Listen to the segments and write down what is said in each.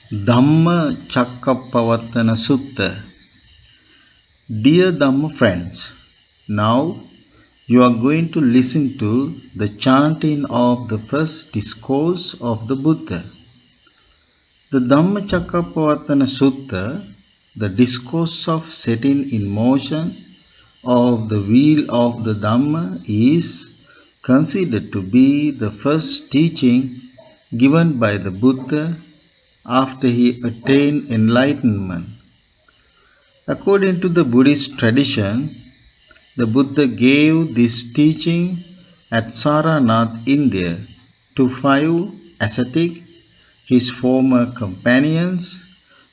Dhammacakkappavattana Sutta. Dear Dhamma friends, now you are going to listen to the chanting of the first discourse of the Buddha. The Dhammacakkappavattana Sutta, the discourse of setting in motion of the wheel of the Dhamma, is considered to be the first teaching given by the Buddha after he attained enlightenment. According to the Buddhist tradition, the Buddha gave this teaching at Saranath, India, to 5 ascetics, his former companions,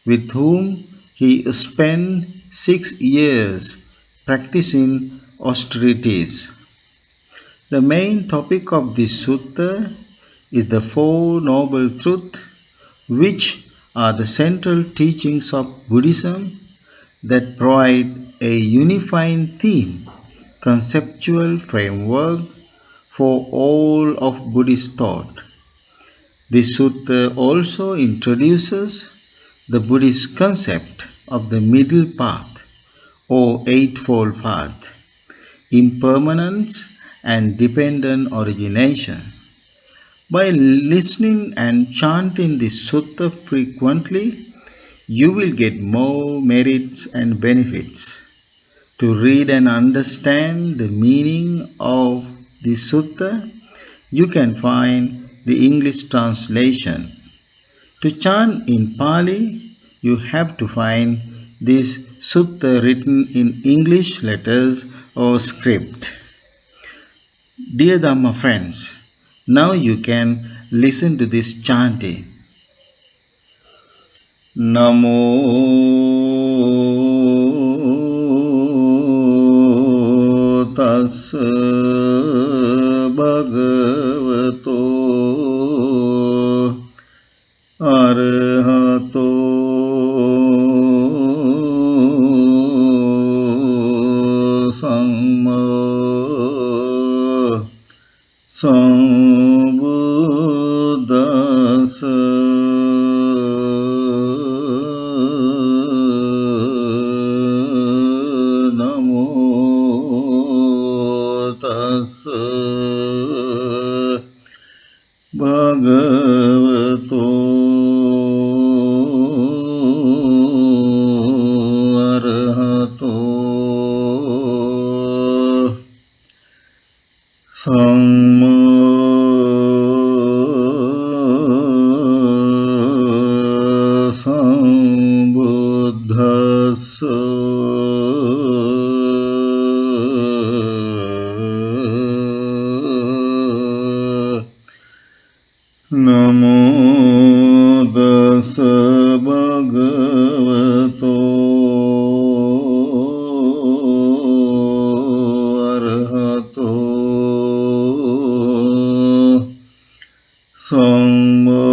with whom he spent 6 years practicing austerities. The main topic of this sutta is the Four Noble Truths, which are the central teachings of Buddhism that provide a unifying theme, conceptual framework for all of Buddhist thought. This sutta also introduces the Buddhist concept of the middle path or Eightfold Path, impermanence and dependent origination. By listening and chanting this sutta frequently, you will get more merits and benefits. To read and understand the meaning of this sutta, you can find the English translation. To chant in Pali, you have to find this sutta written in English letters or script. Dear Dhamma friends, now you can listen to this chanting. Namo tassa bhagavato arahato samma sambuddhassa. Namo tassa bhagavato arahato samma sambuddhassa. Namo tassa bhagavato arahato samma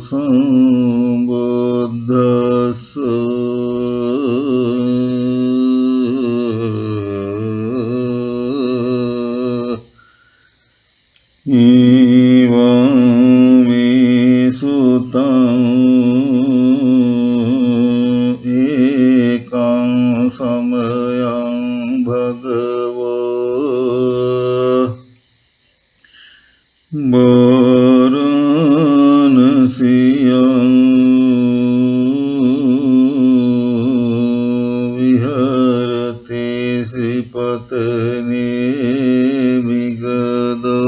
sambuddhassa. Evam me sutam ekam samayam bhagava varanasiyam viharate sipatane migada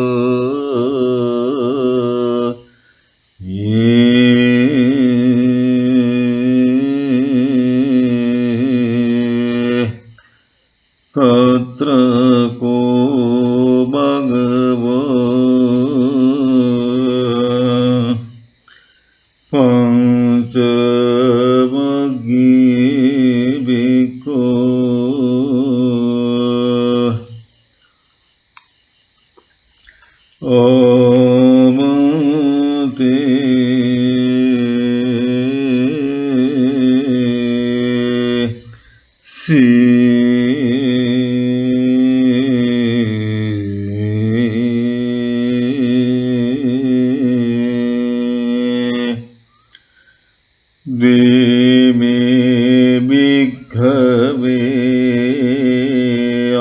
tatra ko bhagava द्वे भिक्खवे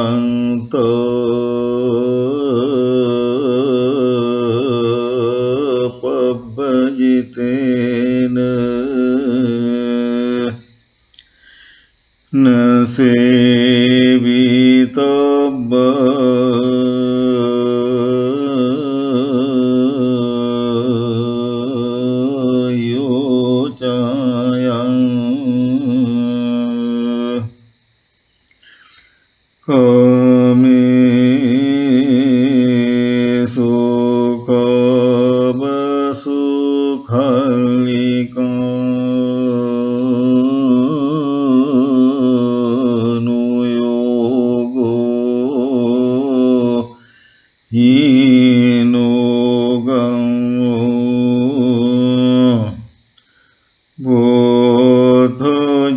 अन्तः पब्बजितेन न सेवितव्यः कामेषु कामसुखालिकानुयोगो हीनो गमो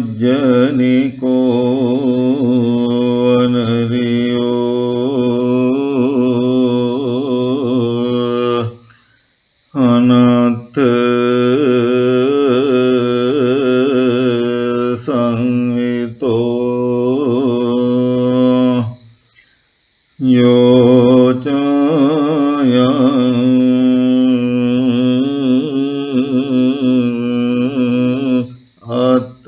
बोधोज्जनिको अनरियो अनत्थ संवितो अत्त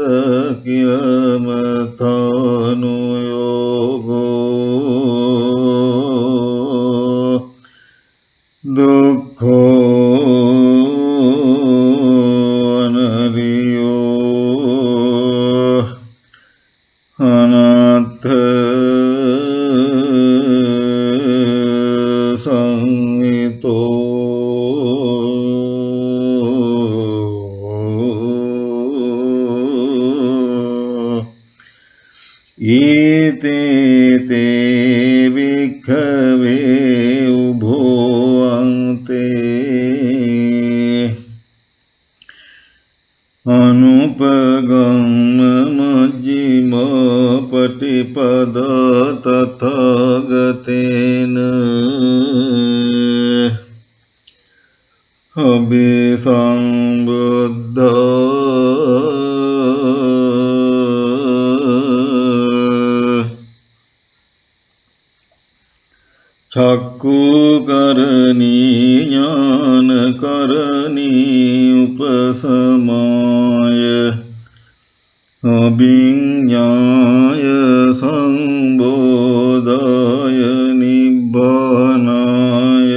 कियमथानुयोगो दुःखो अनरियो अनत्थ संवितो इति ते भिक्खवे उभो अन्ते अनुपगम्य मज्जिम पटिपदा तथागतेन अभिसंबुद्धा चक्षुकरणी ज्ञानकरणी उपसमाय अभिज्ञाय संबोधाय निब्बानाय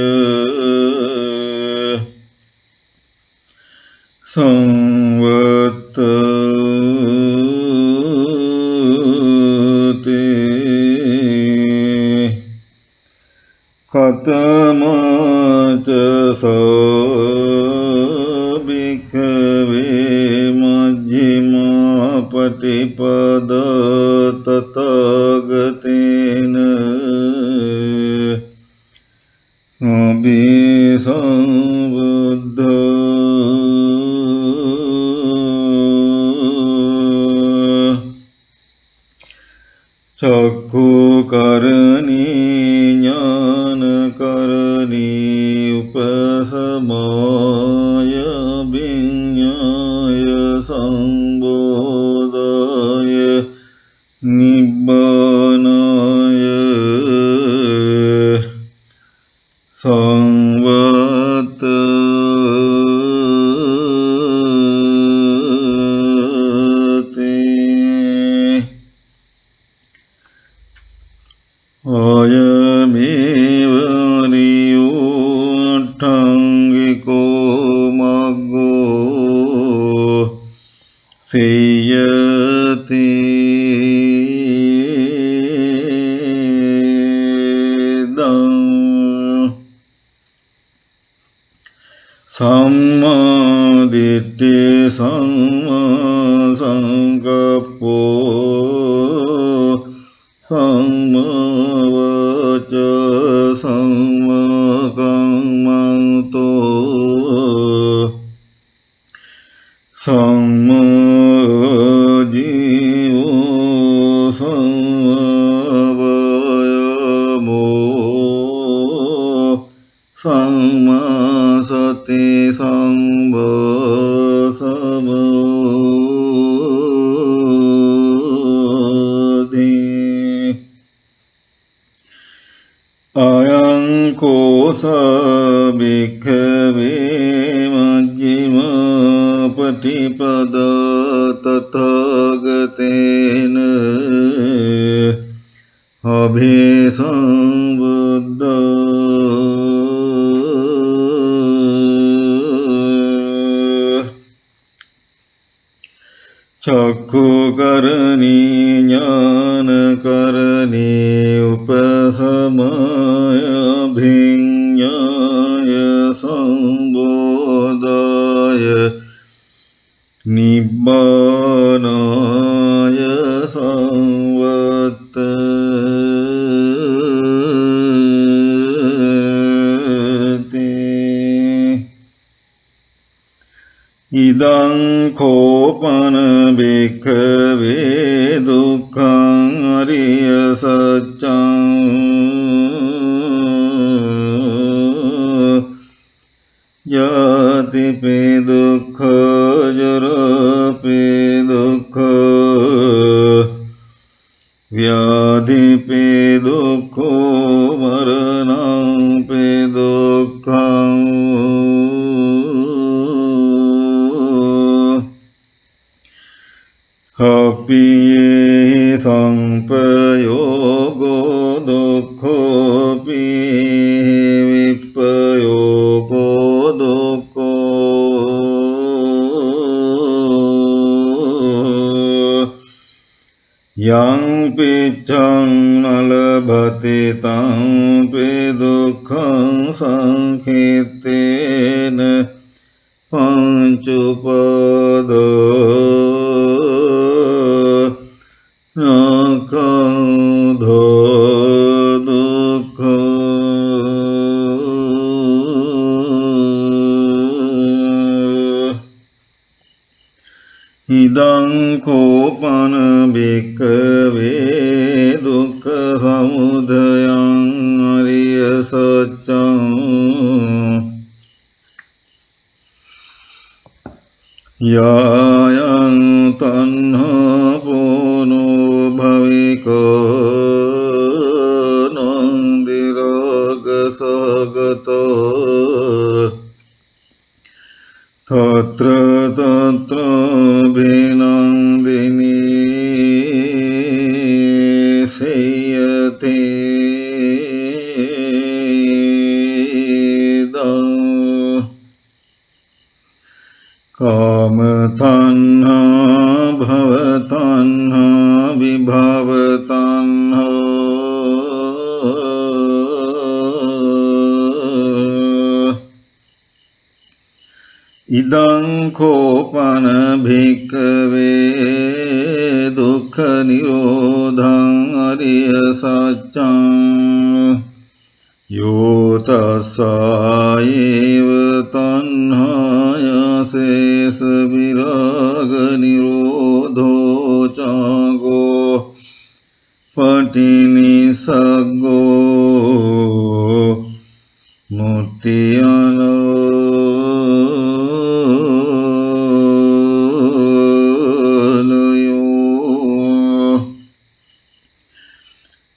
संवर्तते कथमाच स भिक्खवे मज्जिमा पटिपदा तथागतेन अभिसंबुद्धः चक्षुकरणी ज्ञानकरणी उपसमाय विज्ञाय संबोधाय निब्बानाय संवर्तते अयमेव अष्टाङ्गिको मग्गो सेयते सम्मा दिट्ठि सम्मा संकप्पो सम्मा वाचा सम्मा कम्मन्तो सम्मा जीवो सम्मा वायामो सम्मा सति सम्मा समो භික්ඛවේ මජ්ක්‍ධිමා පටිපදා තථාගතේන අභිසම්බුද්ධා චක්ඛුකරණී ඥානකරණී උපසමාය භිඤ්ඤාය සම්බෝධාය නිබ්බානාය සංවත්තති ඉදං කෝපන භික්ඛවේ දුක්ඛං අරිය සත්‍යං යතිපි දුක්ඛ ජරාපි දුක්ඛ ව්‍යාධිපි දුක්ඛෝ මරණංපි දුක්ඛං අපියේ සංපයෝගෝ දුක්ඛෝ පිහි විප්පයෝගෝ දුක්ඛෝ යං පිච්ඡං නලභති තං පි දුක්ඛං සංඛිත්තේන පංචුපදෝ ඉදං කෝපන භික්ඛවේ දුක්ඛ සමුදයං අරිය සත්‍යං යායං තණ්හා පෝනෝ භවිකෝ නන්දිරාග සගතෝ තත්‍ර තත්‍ර භිනන්දිනී සේයතේ කාම තණ්හා භව තණ්හා විභව තණ්හා ඉදං කෝපන භික්ඛවේ දුක්ඛ නිරෝධං අරිය සත්‍යං යෝ තස්සායේව තණ්හාය සේස විරාග නිරෝධෝ චාගෝ පටිනිසග්ගෝ මුත්‍තියනෝ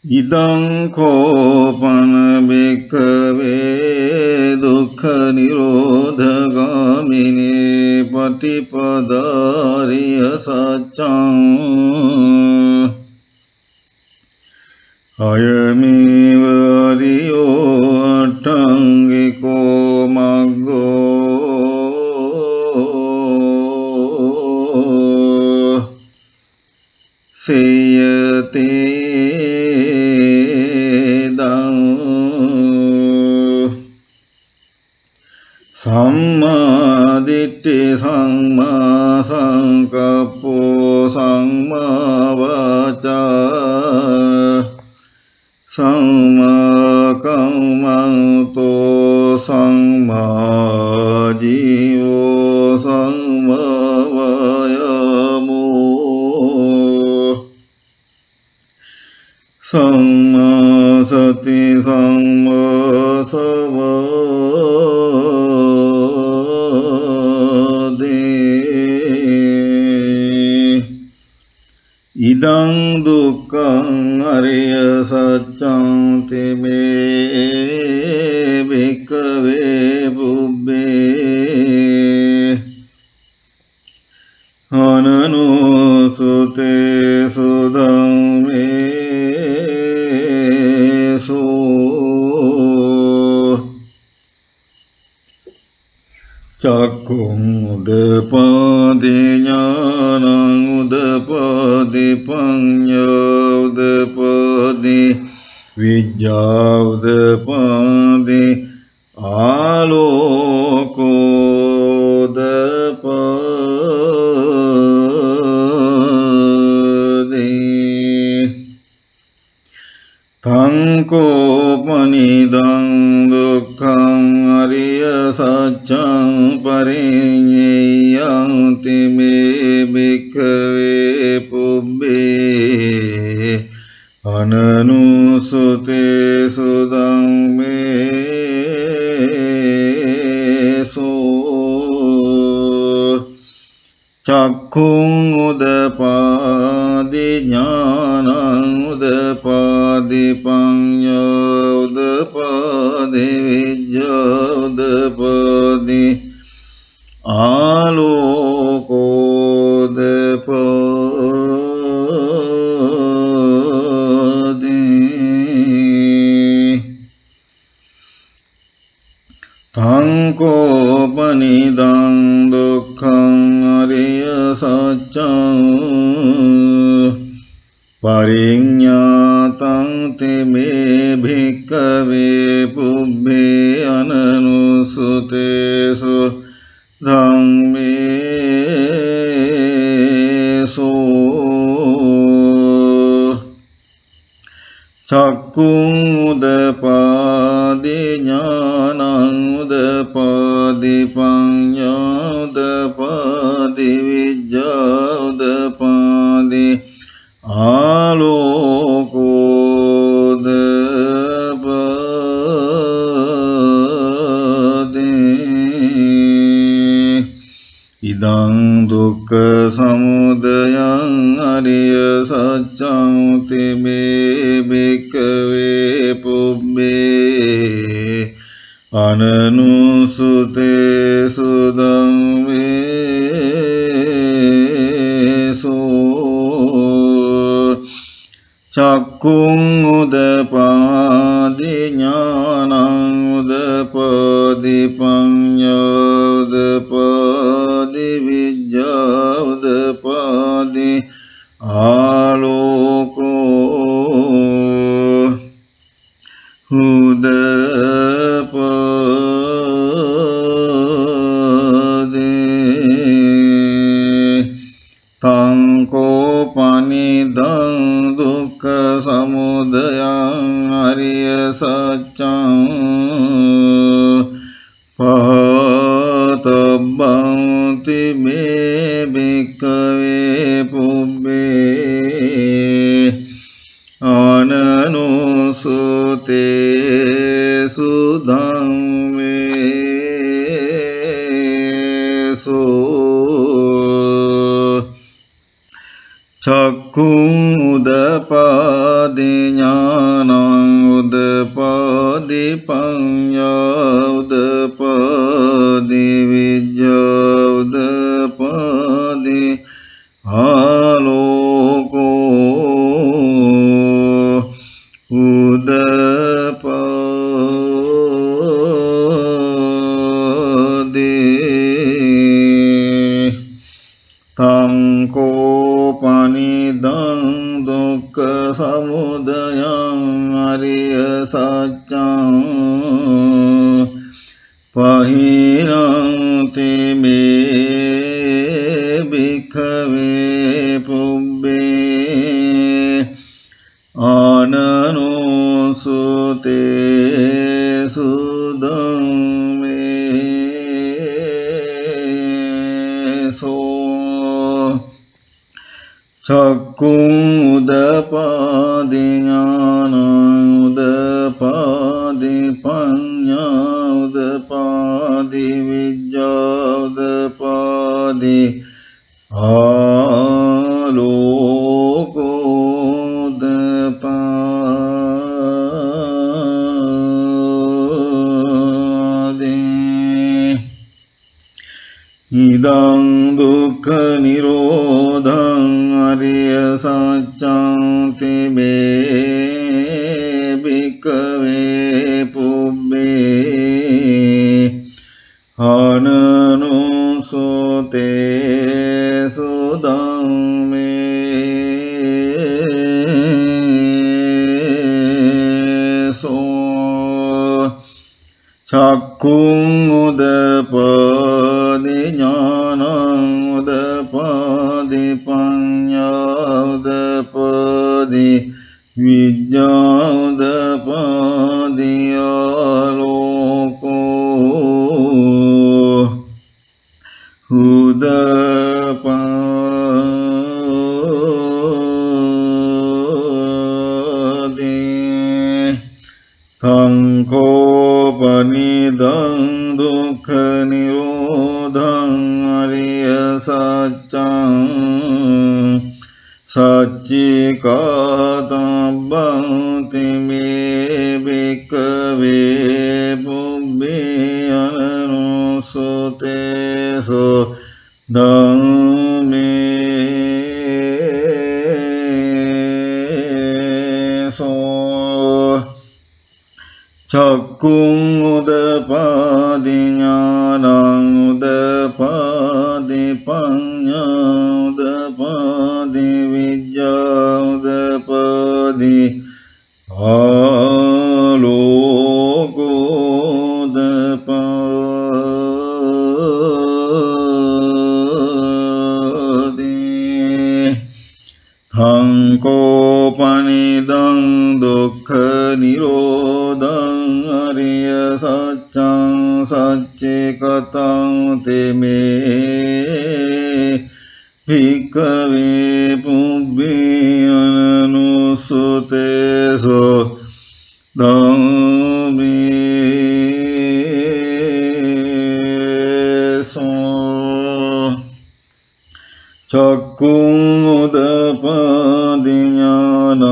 ඉදං කෝපන භික්ඛවේ දුක්ඛ නිරෝධගාමිනී පටිපදාරිය සත්‍යං අයමේව අරියෝ අට්ඨංගිකෝ මග්ගෝ සේයතේ සම්මා දිට්ඨි සම්මා සංකප්පෝ සම්මා වාචා සම්මා කම්මන්තෝ සම්මා ජීවෝ සම්මා වායාමෝ සම්මා සති සම්මා ඉදං දුක්ඛං අරිය සත්‍යං තෙමේ භික්ඛවේ පුබ්බේ අනනුසුතේසු ධම්මේසු චක්ඛුං උදපාදි ඥානං උදපාදි පඤ්ඤා උදපාදි විඤ්ඤා උදපාදි ආලෝකෝ උදපාදි තංකෝපනිදං දුක්ඛං අරිය සත්‍යං පරිඤ්ඤයන්ති මේ භික්ඛවේ පුබ්බේ අනනුසුතේසු ධම්මේසු චක්ඛුං උදපාදි ඥානං උදපාදි පඤ්ඤා උදපාදි විඤ්ඤා උදපාදි ආලෝකෝ උදපාදි තංකෝපනිදං දුක්ඛං අරිය සත්‍යං පරිඤ්ඤාතං තෙමේ භික්ඛවේ පුබ්බේ අනනුසුතේසු ධම්මේසු චක්ඛුං උදපාදි ඥානං උදපාදි පඤ්ඤා උදපාදි විඤ්ඤා උදපාදි ආලෝකෝ උදපාදි ඉදං දුක්ඛ සමුදයං අරිය සත්‍යං තෙමේ භික්ඛවේ පුබ්බේ අනනුසුතේසු ධම්මේසු චක්ඛුං උදපාදි ඥානං උදපාදි පඤ්ඤා උදපාදි විඤ්ඤා උදපාදි ආලෝකෝ උදපාදි තංකෝපනිදං දුක්ඛ සමුදයං අරිය සත්‍යං පහතබ්බන්ති මේ භික්ඛවේ පුබ්බේ අනනුසුතේසු ධම්මේසු චක්ඛුං උදපාදි ඥානං උදපාදි පඤ්ඤා උදපාදි විඤ්ඤා උදපාදි ආලෝකෝ උදපාදි තංකෝපනිදං දුක්ඛ සමුදයං අරිය සත්‍යං පහිනන්ති මේ භික්ඛවේ පුබ්බේ අනනුසුතේසු ධම්මේසු චක්ඛුං උදපාදි ඥානං උදපාදි පඤ්ඤා උදපාදි විඤ්ඤා උදපාදි ආලෝකෝ උදපාදි ඉදං දුක්ඛ නිරෝධං අරිය සත්‍යං තිමේ භික්ඛවේ පුබ්බේ අනනුසුතේ සුධම්මේ සෝ චක්ඛුං උදපදි ඥානං උදපදි පඤ්ඤා උදපදි විඤ්ඤා උදපදි ආලෝකෝ උදපදි තංකෝපනිදං දුක්ඛ නිරෝධං අරිය සත්‍යං සච්චිකාතබ්බං තිමේ භික්ඛවේ පුබ්බේ අනනුසුතේසු ධම්මේසෝ චක්ඛුං උදපාදි ඥානං උදපාදි පඤ්ඤා උදපාදි විඤ්ඤා උදපාදි ආලෝකෝ උදපාදි තංකෝපනිදං දුක්ඛ නිරෝධං අරිය සත්‍යං සච්චිකතං තෙමේ භික්ඛවේ පුබ්බේ අනනුසුතේසු ධම්මේසෝ චක්ඛුං උදපාදි ඥානං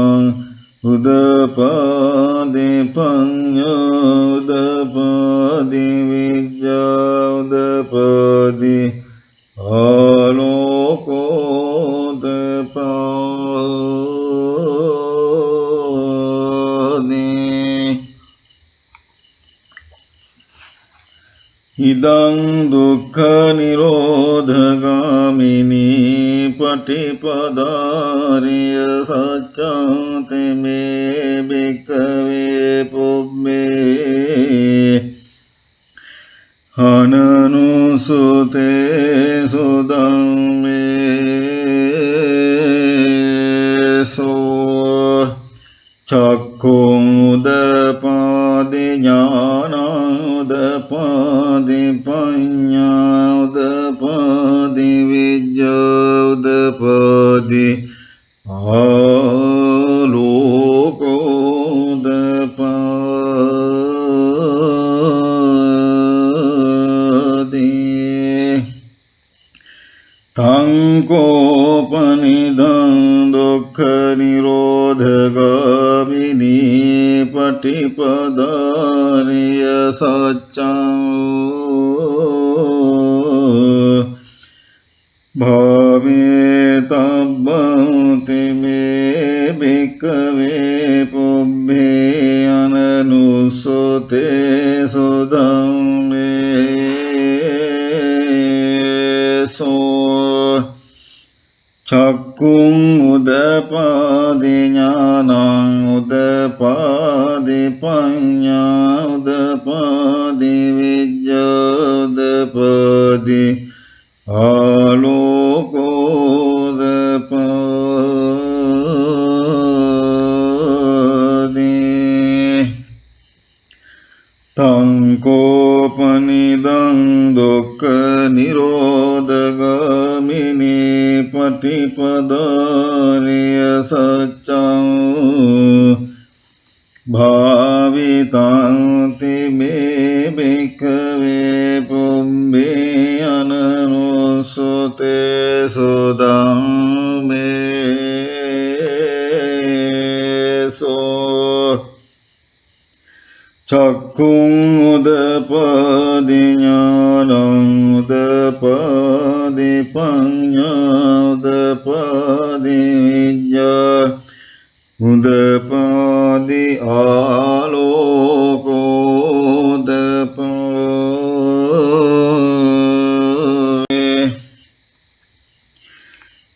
උදපාදි පඤ්ඤා උදපාදි විඤ්ඤා උදපාදි ආලෝකෝ උදපාදි ඉදං දුක්ඛ නිරෝධගාමිනී පටිපදාරිය සත්‍යං තිමේ භික්ඛවේ පුබ්බේ අනනුසුතේසු ධම්මේසෝ චක්ඛුං උදපාදි ඥානං උදපාදි පඤ්ඤා උදපාදි විඤ්ඤා උදපාදි ආලෝකෝ උදපාදි තංකෝපනිදං දුක්ඛ නිරෝධගාමිනී පටිපදාරිය සත්‍යං භාවේතබ්බං තිමේ භික්ඛවේ පුබ්බේ අනනුසුතේසු ධම්මේසෝ චක්ඛුං උදපාදි ඥානං උදපාදි පඤ්ඤා උදපාදි විඤ්ඤා උදපාදි ආලෝකෝ උදපාදි තංකෝපනිදං දුක්ඛ නිරෝධගාමිනී පටිපදාරිය සත්‍යං භාවිතං තිමේ භික්ඛවේ පුබ්බේ අනනුසුතේසු ධම්මේසෝ චක්ඛුං උදපාදි ඥානං උදපාදි පඤ්ඤා උදපාදි විඤ්ඤා උදපාදි ආලෝකෝ උදපාදි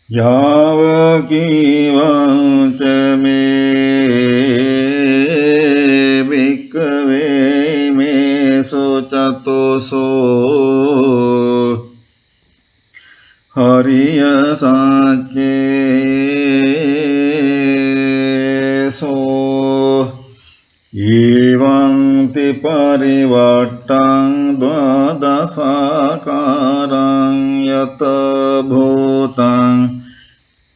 යාව කීවං ච මේ භික්ඛවේ මේසු චතුසෝ හරිය සච්චේසෝ ඊවං ති පරිවට්ටං ද්වාදසාකාරං යත භූතං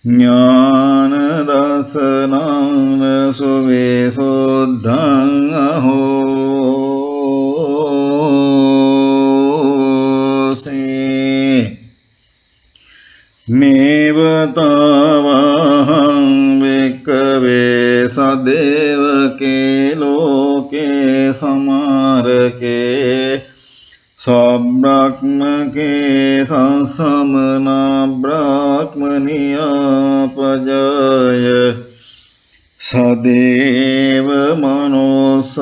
ඥාන දසනං සුවිසුද්ධං අහෝසි නේවතාවහං වික්ඛවේ සදේවකේ ලෝකේ සමාරකේ සබ්‍රාහ්මකේ සංසමනා බ්‍රාහ්මනියා පජය සදේව මනුස්සය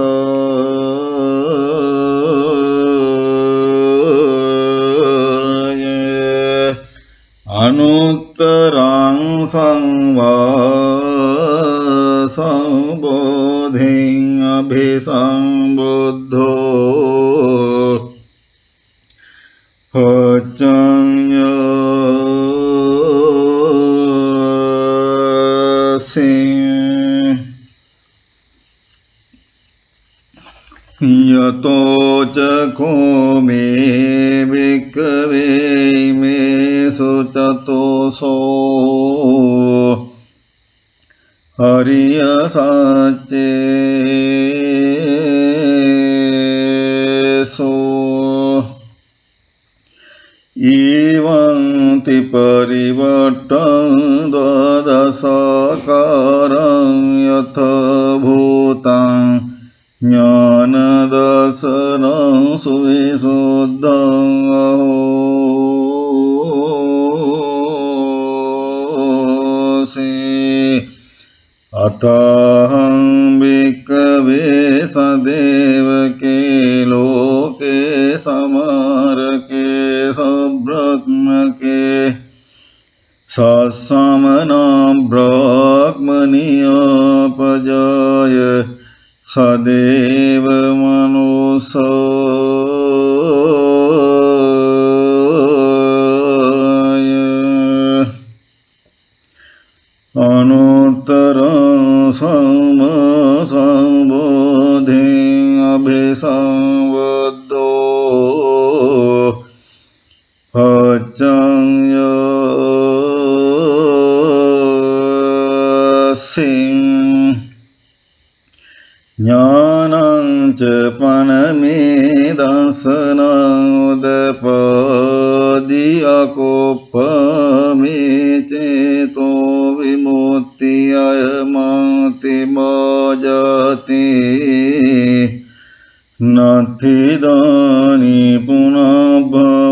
අනුත්තරං සංවා සම්බෝධින් අභිසම්බුද්ධෝ යතෝ චකෝ මේ භික්ඛවේ මේසු චතුසෝ හරිය සච්චේසෝ ඊවං ති පරිවට්ටං ද්වාදසාකාරං යත භූතං ඥාන දසනං සුවිසුද්ධං අහෝසි අතහං භික්ඛවේ සදේවකේ ලෝකේ සමාරකේ සබ්‍රාහ්මකේ සස්සමනා බ්‍රාහ්මනියා පජය සදේව මනුස්සය අනුත්තරං සම්බෝධින් අභිසම්බුද්ධෝ පච්චං ඥානං ච පනමේ දසනං උදපාදි අකෝපමේ චේතෝ විමුක්තිය මාති මාජති නත්ථි දානි පුනබ්භවෝති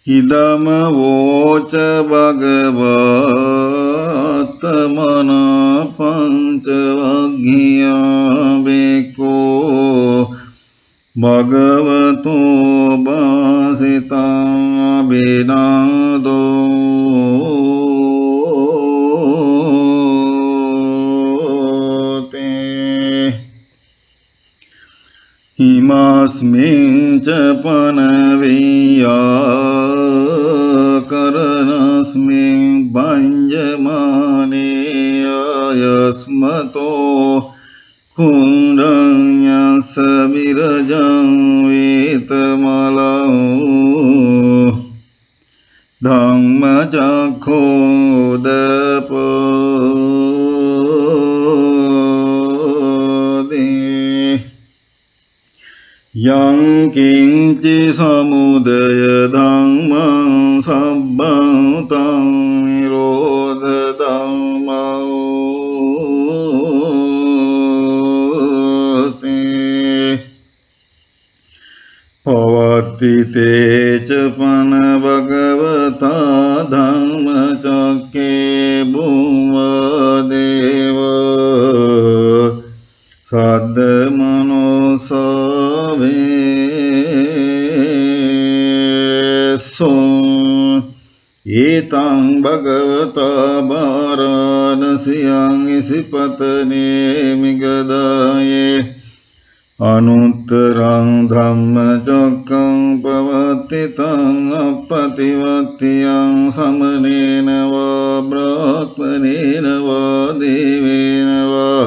ඉදම වෝච භගවත්තමනා පංච වග්ගියා බික්ඛෝ භගවතු භාසිතං අභිනන්දෝති හිමස්මින් ච පනවියා කරනස්මින් භංජමානේ යස්මතෝ කුණ්ඩං යස්ස විරජං වේතමලං ධම්මචක්ඛෝදපෝදේ යං කිංචි සමුදය ධම්මං සබ්බං තං නිරෝධ සද්දමනෝසාවේසෝ ඒතං භගවතා වාරාණසියං ඉසිපතනේ මිගදායේ අනුත්තරං ධම්මචක්කං පවත්තිතං අප්පතිවත්තියං සමනේන වා බ්‍රාහ්මනේන වා දේවේන වා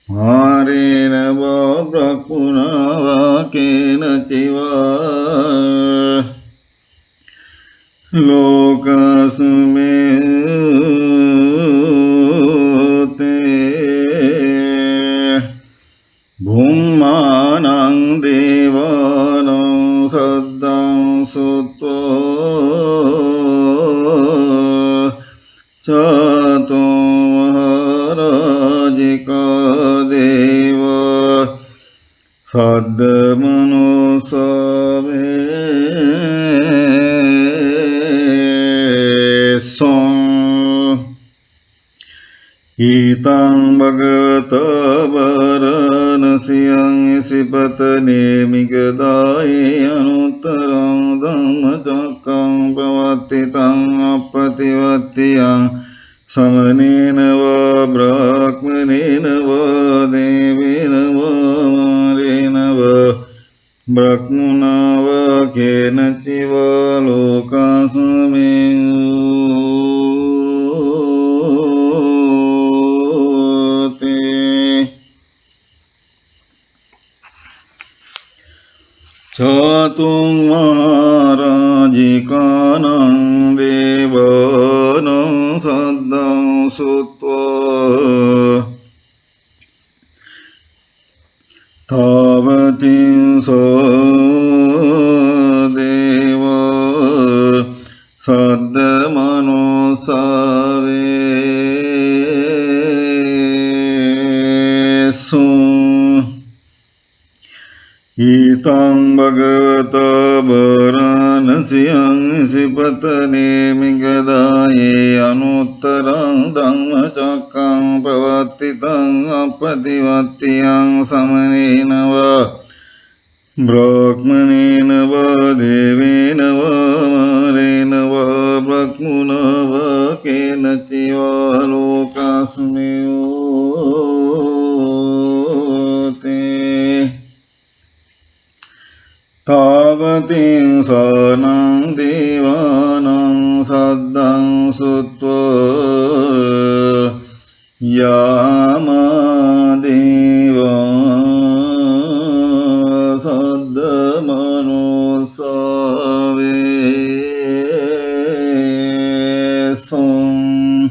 මාරේන වා බ්‍රහ්මුණා වා කේන චිවා ලෝකස්මේතේ භුම්මානං දේවානං සද්දං සුත්වා චාතෝ මහරජිකා දේවා සද්දමනෝසාවේසෝ ඊතං භගවතා වාරාණසියං ඉසිපතනේ මිගදායේ අනුත්තරං ධම්මචක්කං පවත්තිතං අප්පතිවත්තියං සමනේන වා බ්‍රාහ්මනේන වා දේවේන වා මාරේන වා බ්‍රහ්මුණා වා කේන චිවා ලෝකස්මේන චාතුං මහරජිකානං දේවානං සද්දං සුත්වා තාවතිං සෝ දේවා සද්දමනෝසාවේසෝ ඊතං භගවතා වාරාණසියං ඉසිපතනේ මිගදායේ අනුත්තරං ධම්මචක්කං පවත්තිතං අප්පතිවත්තියං සමනේන වා බ්‍රාහ්මනේන වා දේවේන වා මාරේන වා බ්‍රහ්මුණා වා කේන චිවා ලෝකස්මේතේ තාවතිං සානං දේවානං සද්දං සුත්වා යාමා දේවා සද්දමනෝසාවේසෝ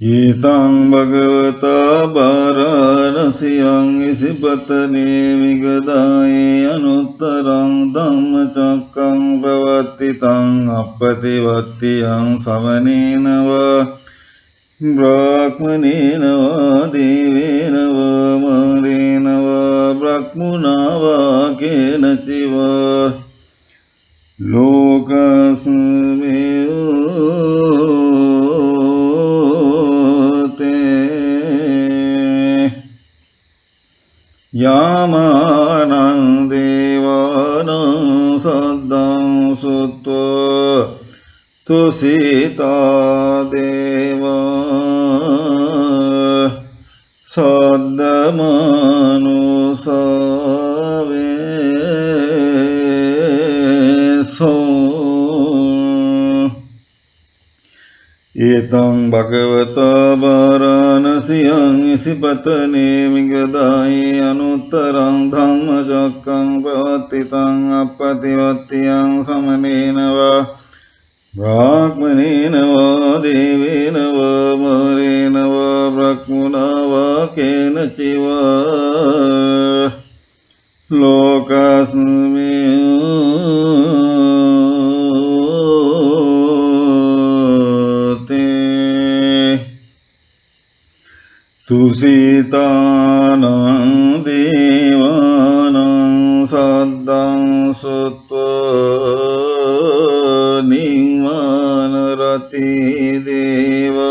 ඊතං භගවතා වාරාණසියං ඉසිපතනේ මිගදායේ අනුත්තරං ධම්මචක්කං පවත්තිතං අප්පතිවත්තියං සමනේන වා බ්‍රාහ්මනේන වා දේවේන වා මාරේන වා බ්‍රහ්මුණා වා කේන චිවා ලෝකස්මේතේ යාමානං දේවානං සද්දං සුත්වා තුසිතා දේවා සද්දමනෝසාවේසෝ ඒතං භගවතා වාරාණසියං ඉසිපතනේ මිගදායේ අනුත්තරං ධම්මචක්කං පවත්තිතං අප්පතිවත්තියං සමනේන වා බ්‍රාහ්මනේන වා දේවේන වා මාරේන වා බ්‍රහ්මුණා වා කේන චිවා ලෝකස්මේතේ තුසිතානං දේවානං සද්දං සුත්වා නිම්මාන රති දේවා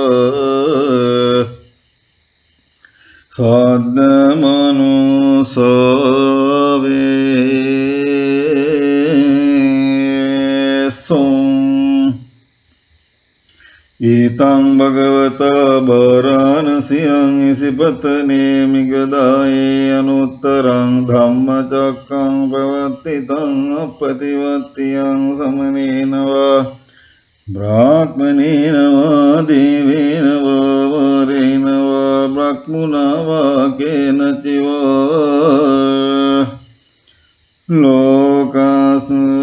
ඊතං භගවත බාරාණසියං ඉසිපතනේ මිගදායේ අනුත්තරං ධම්මචක්කං පවත්තිතං අප්පතිවත්තියං සමනේන වා බ්‍රාහ්මනේන වා දේවේන වා වරේන වා බ්‍රහ්මුණා වා කේනචිවා ලෝකස්මේ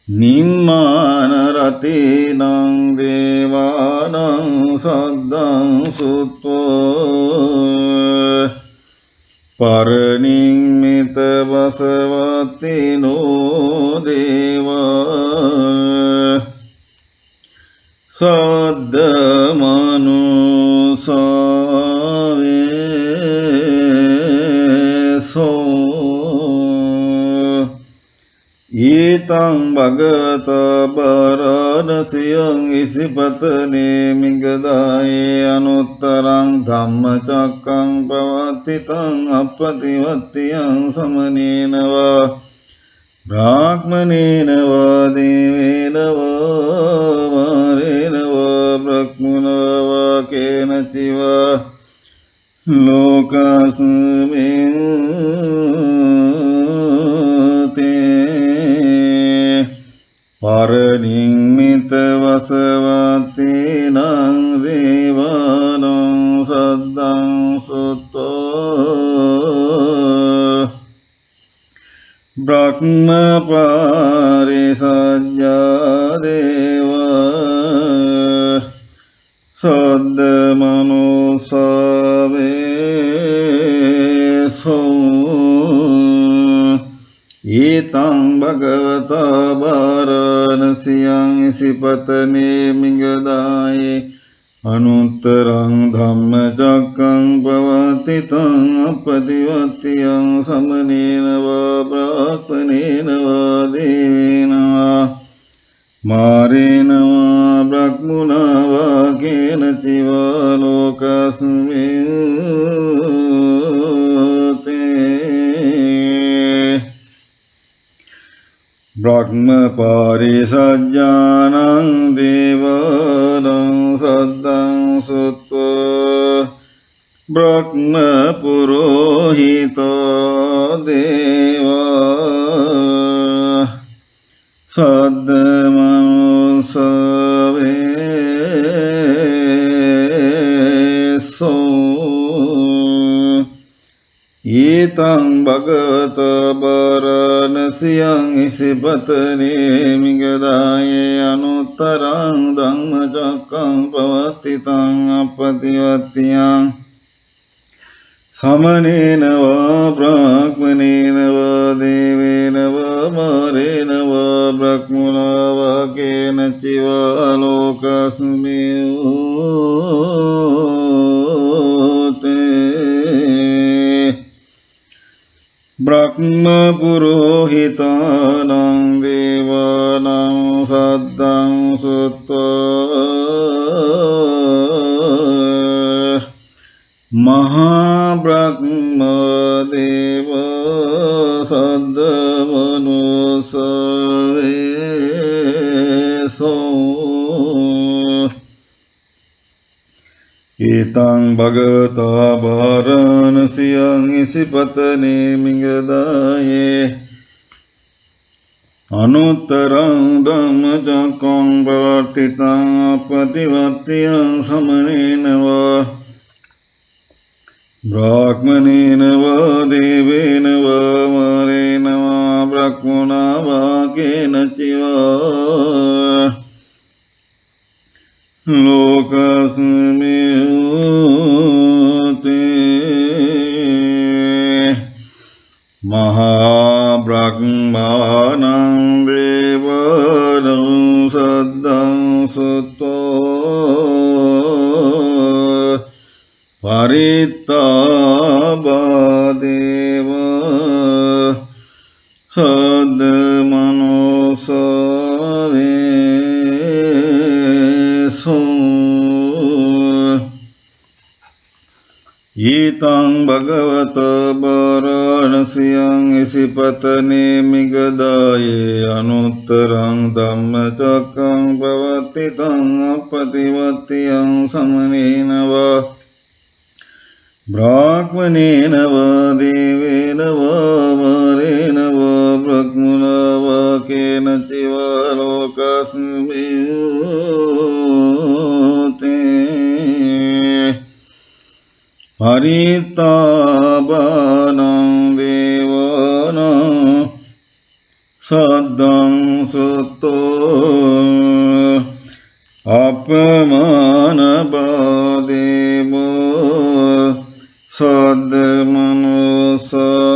නිම්මාන රතිනං දේවානං සද්දං සුත්වෝ පරණිම්මිත වසවත්තිනෝ දේවා සද්දමනුසාවේසෝ ඊතං භගවත බාරාණසියං ඉසිපතනේ මිගදායේ අනුත්තරං ධම්මචක්කං පවත්තිතං අප්පතිවත්තියං සමනේන වා බ්‍රාහ්මනේන වා දේවේන වා වරේන වා බ්‍රහ්මුණා වා කේනචිවා ලෝකස්මින් පරණිම්මිත වසවත්තිනං දේවානං සද්දං සුත්තෝ බ්‍රහ්ම පාරිසජ්ජා දේවා සද්ද මනුසාවේසෝ ඊතං භගවත බාරාණසියං ඉසිපතනේ මිගදායේ අනුත්තරං ධම්මචක්කං පවත්තිතං අප්පතිවත්තියං සමනේන වා බ්‍රාහ්මනේන වා දේවේන වා මාරේන වා බ්‍රහ්මුණා වා කේනචිවා ලෝකස්මින් බ්‍රහ්ම පාරිසජ්ජානං දේවානං සද්දං සුත්වෝ බ්‍රහ්ම පුරෝහිතෝ දේවා සද්ද මනුසාවේසෝ ඊතං භගවත බාරාණසියං ඉසිපතනේ මිගදායේ අනුත්තරං ධම්මචක්කං පවත්තිතං අප්පතිවත්තියං සමනේන වා බ්‍රාහ්මනේන වා දේවේන වා මාරේන වා බ්‍රහ්මුණා වා කේනචිවා ලෝකස්මින් බ්‍රහ්ම පුරෝහිතානං දේවානං සද්දං සුත්තෝ මහා බ්‍රහ්ම දේව සද්ද මනුසාවේසෝ ඊතං භගවතා බාරාණසියං ඉසිපතනේ මිගදායේ අනුත්තරං ධම්මචක්කං පවත්තිතං අප්පතිවත්තියං සමනේන වා බ්‍රාහ්මනේන වා දේවේන වා වරේන වා බ්‍රහ්මුණා වා කේනචිවා ලෝකස්මින් මහා බ්‍රහ්මානං දේවානං සද්දං සුත්තෝ පරිත්තාබාදේව සද්ද මනුසාවේ ඊතං භගවත වාරාණසියං ඉසිපතනේ මිගදායේ අනුත්තරං ධම්මචක්කං පවත්තිතං අප්පතිවත්තියං සමනේන වා බ්‍රාහ්මනේන වා දේවේන වා වරේන වා බ්‍රහ්මනා වා කේන චිවා ලෝකස්මින් පරිත්තාබනං දේවානං සද්දං සුත්තෝ අපමාන බාදේමෝ සද්ද මනුසාවේසෝ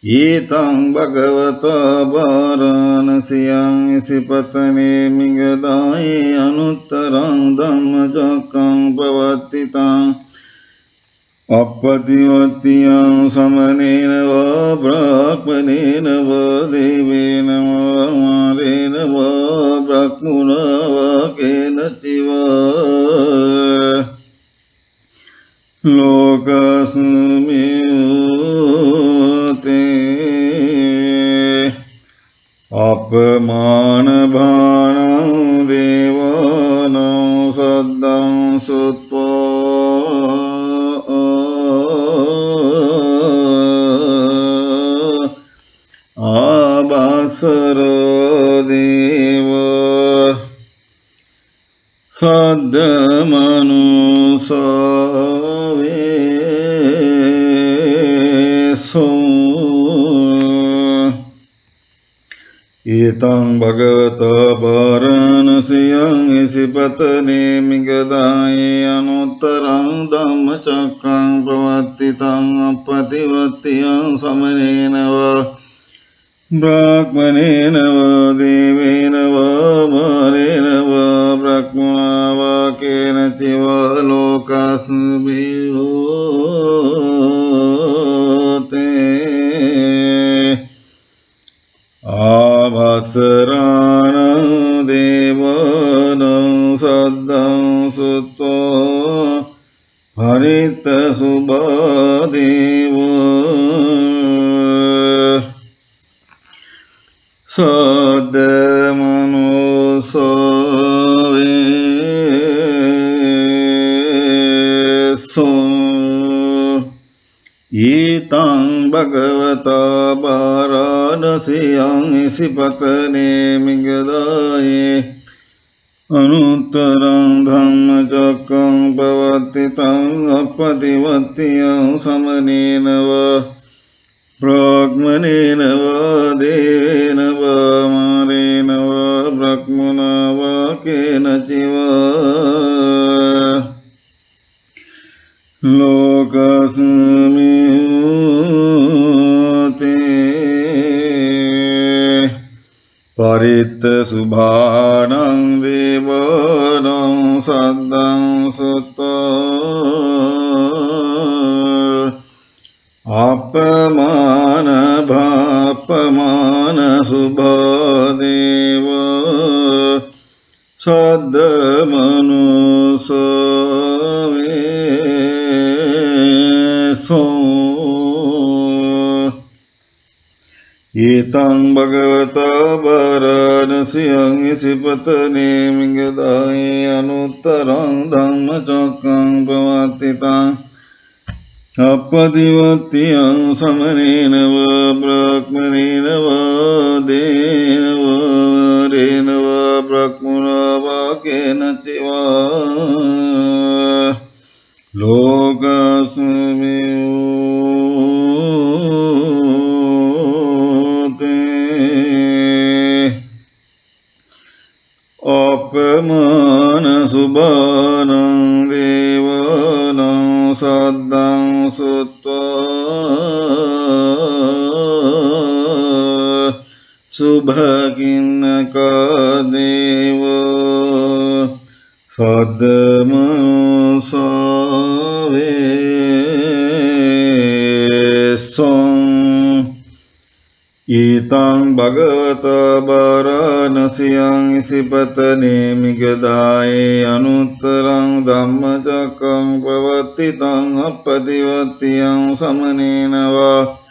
ඊතං භගවතා වාරාණසියං ඉසිපතනේ මිගදායේ අනුත්තරං ධම්මචක්කං පවත්තිතං අප්පතිවත්තියං සමනේන වා බ්‍රාහ්මනේන වා දේවේන වා මාරේන වා බ්‍රහ්මුණා වා කේන චිවා ලෝකස්මින් අපමාන භානං දේවානං සද්දං සුත්වා ආභාසරෝ දේව සද්ද මනුසාවේසෝ ඊතං භගවතා වාරාණසියං ඉසිපතනේ මිගදායේ අනුත්තරං ධම්මචක්කං පවත්තිතං අප්පතිවත්තියං සමනේන වා බ්‍රාහ්මනේන වා දේවේන වා මාරේන වා බ්‍රහ්මනා වා කේන චිවා ලෝකස්මින් ආවසරාණං දේවානං සද්දං සුත්තෝ පරිත්ත සුභා දේවා සද්ද මනුසාවේසෝ ඊතං භගවතා වාරාණසියං ඉසිපතනේ මිගදායේ අනුත්තරං ධම්මචක්කං පවත්තිතං අප්පතිවත්තියං සමනේන වා බ්‍රාහ්මනේන වා දේවේන වා මාරේන වා බ්‍රහ්මුණා වා කේන චිවා ලෝකස්මින් පරිත්ත සුභානං දේවානං සද්දං සුත්තෝ අපමාන භාපමාන සුභා දේව සද්ද මනුසාවේසෝ ඊතං භගවතා වාරාණසියං ඉසිපතනේ මිගදායේ අනුත්තරං ධම්මචක්කං පවත්තිතං අප්පතිවත්තියං සමනේන වා බ්‍රාහ්මනේන වා දේන වා වරේන වා බ්‍රහ්මුණා වා කේන චිවා ලෝකස්මින් අපමාන සුභානං දේවානං සද්දං සුත්වා සුභකින්නකා දේව සද්ද මනුසාවේසෝ ඊතං භගවත බාරාණසියං ඉසිපතනේ මිගදායේ අනුත්තරං ධම්මචක්කං පවත්තිතං අප්පතිවත්තියං සමනේන වා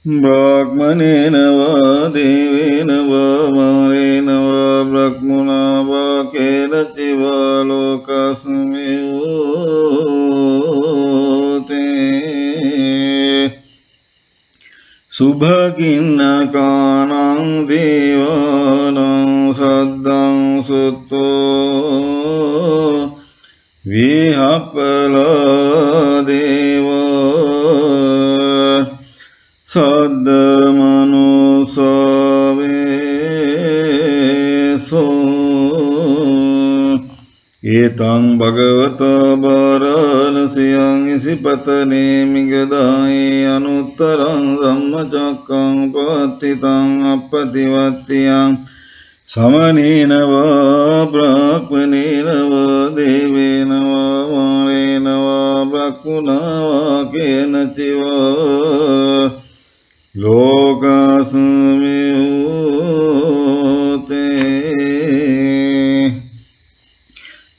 බ්‍රාහ්මනේන වා දේවේන වා මාරේන වා බ්‍රහ්මනා වා කේනචිවා ලෝකස්මින් සුභකින්නකානං දේවානං සද්දං සුත්තෝ විහප්පලා දේවා සද්ද මනුසාවේසෝ ඒතං භගවත බාරාණසියං ඉසිපතනේ මිගදායේ අනුත්තරං ධම්මචක්කං පවත්තිතං අප්පතිවත්තියං සමනේන වා බ්‍රාහ්මනේන වා දේවේන වා මාරේන වා බ්‍රහ්මනා වා කේනචිවා ලෝකස්මින්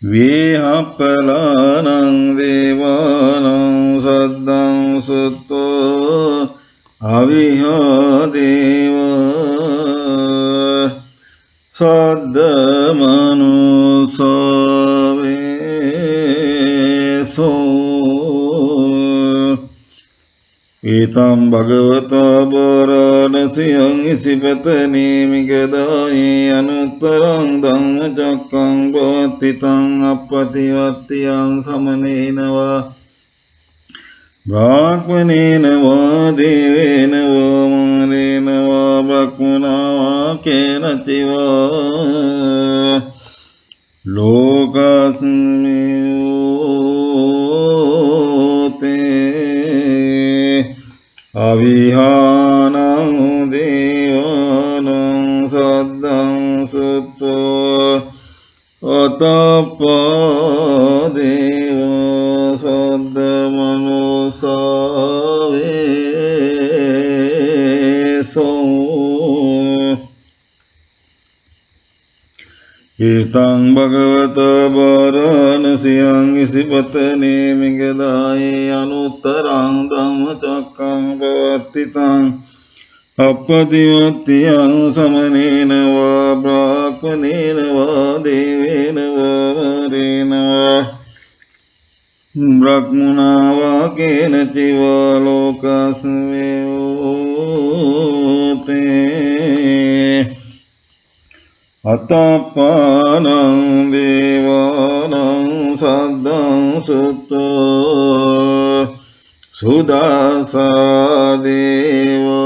වේහප්පලානං දේවානං සද්දං සුත්තෝ අවිහා දේවා සද්ද මනුසාවේසෝ ඒතං භගවත බාරාණසියං ඉසිපතනේ මිගදායේ අනුත්තරං ධම්මචක්කං පවත්තිතං අප්පතිවත්තියං සමනේන වා බ්‍රාහ්මනේන වා දේවේන වා මාරේන වා බ්‍රහ්මනා වා කේනචිවා ලෝකස්මින් අවිහානං දේවානං සද්දං සුත්තෝ අතප්පා දේවා සද්ද මනුසාවේසෝ ඒතං භගවත බාරාණසියං ඉසිපතනේ මිගදායේ අනුත්තරං ධම්මචක්කං පවත්තිතං අප්පතිවත්තියං සමනේන වා බ්‍රාහ්මනේන වා දේවේන වා මාරේන වා බ්‍රහ්මනා වා කේනචිවා ලෝකස්මින් අතප්පානං දේවානං සද්දං සුත්තෝ සුදාසා දේවා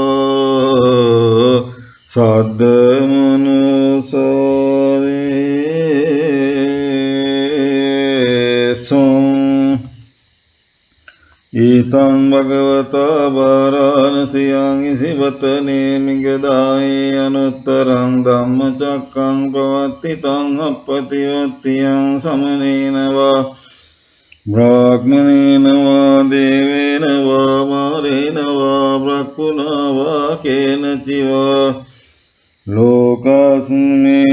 සද්ද මනුසාවේසෝ ඊතං භගවත බාරාණසියං ඉසිපතනේ මිගදායේ අනුත්තරං ධම්මචක්කං පවත්තිතං අප්පතිවත්තියං සමනේන වා බ්‍රාහ්මනේන වා දේවේන වා මාරේන වා බ්‍රහ්මනා වා කේනචිවා ලෝකස්මින්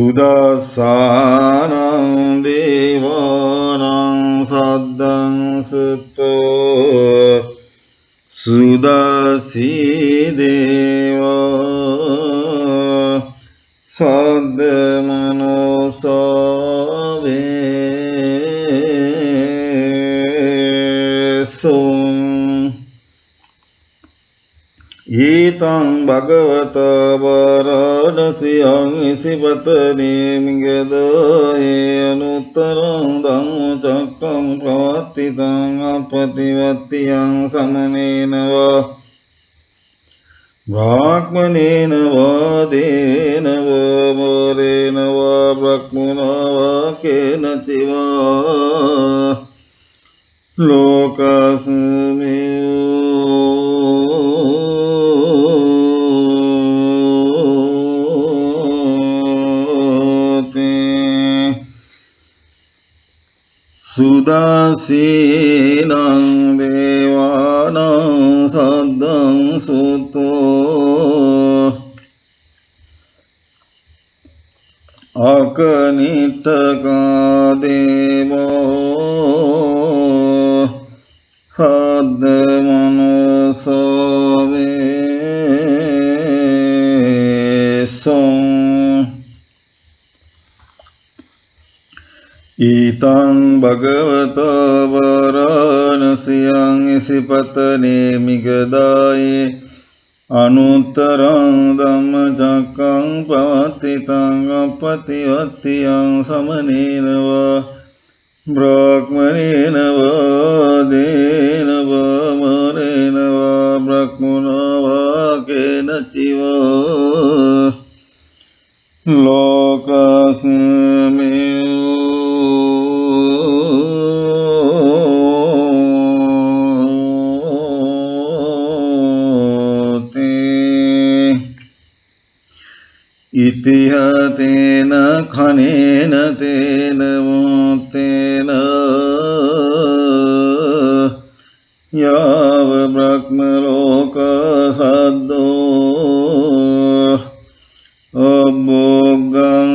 සුදාසානං දේවානං සද්දං සුත්තෝ සුදාසී දේවා සද්ද මනුසාවේසෝ ඊතං භගවත බාරාණසියං ඉසිපතනේ මිගදායේ අනුත්තරං ධම්මචක්කං පවත්තිතං අප්පතිවත්තියං සමනේන වා බ්‍රාහ්මනේන වා දේවේන වා මාරේන වා බ්‍රහ්මනා වා කේනචිවා ලෝකස්මින් සුදාසීනං දේවානං සද්දං සුතෝ අකනිට්ඨකා දේවෝ සද්ද මනසෝ වේසං ඊතං භගවත වරණසියං ඉසිපතනේ මිගදායේ අනුත්තරං ධම්මචක්කං පවත්තිතං අපතිවත්තියං සමනේනවා බ්‍රාහ්මනේනවා දේනවා මරේනවා බ්‍රහ්මනවා කේනචිවා ලෝකස්මේ ඉතිහතේන khනේන තේන මුත්තේන යාව බ්‍රහ්ම ලෝක සද්දෝ අබෝගං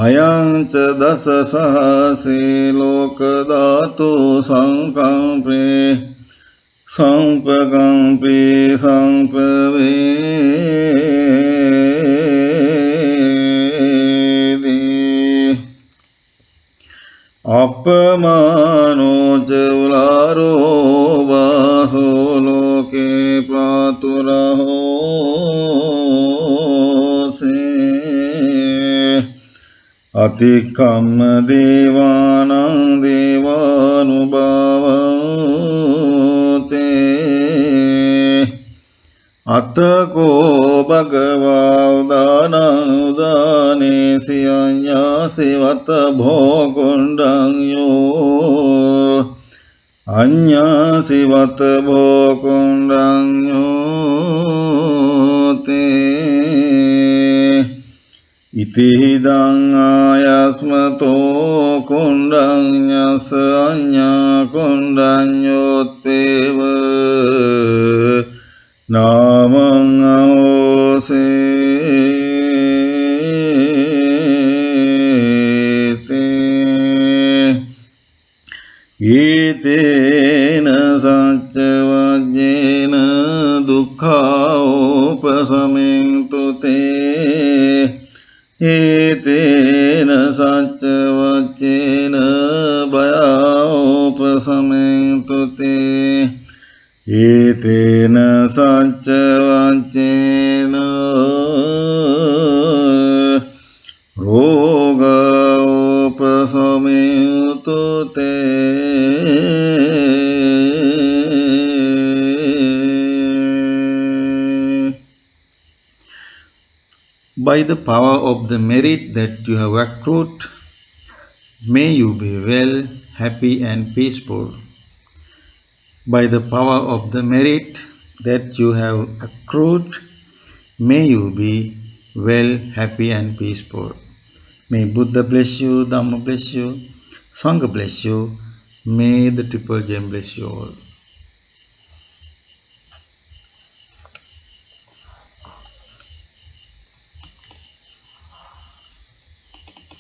අයං ච දස සහසේ ලෝක ධාතු සංකම්පේ සංපකම්පේ සංපවේදී අපමානෝ ච උලාරෝ වාසෝ ලෝකේ ප්‍රාතුරහෝසේ අතික්කම්ම දේවානං දේවානුභාවං අතකෝ භගවා උදානං උදානේසි අඤ්ඤාසි වත භෝගොණ්ඩං යෝ අඤ්ඤාසි වත භෝගොණ්ඩං යෝ තේ ඉතිහිදං ආයස්මතෝ කුණ්ඩං ඤස අඤ්ඤා කුණ්ඩං යොත්තේව නාමං අවසේතේ ඊතේන සච්ච වජ්ජේන දුක්ඛා උපසමින්තු තේ ඊතේන සච්ච වජ්ජේන භයා උපසමින්තු තේ ඊතේන සච්ච වච්චේන රෝග උපසමිතු තේ. By the power of the merit that you have accrued, may you be well, happy and peaceful. By the power of the merit that you have accrued, may you be well, happy and peaceful. May Buddha bless you, Dhamma bless you, Sangha bless you, may the Triple Gem bless you all.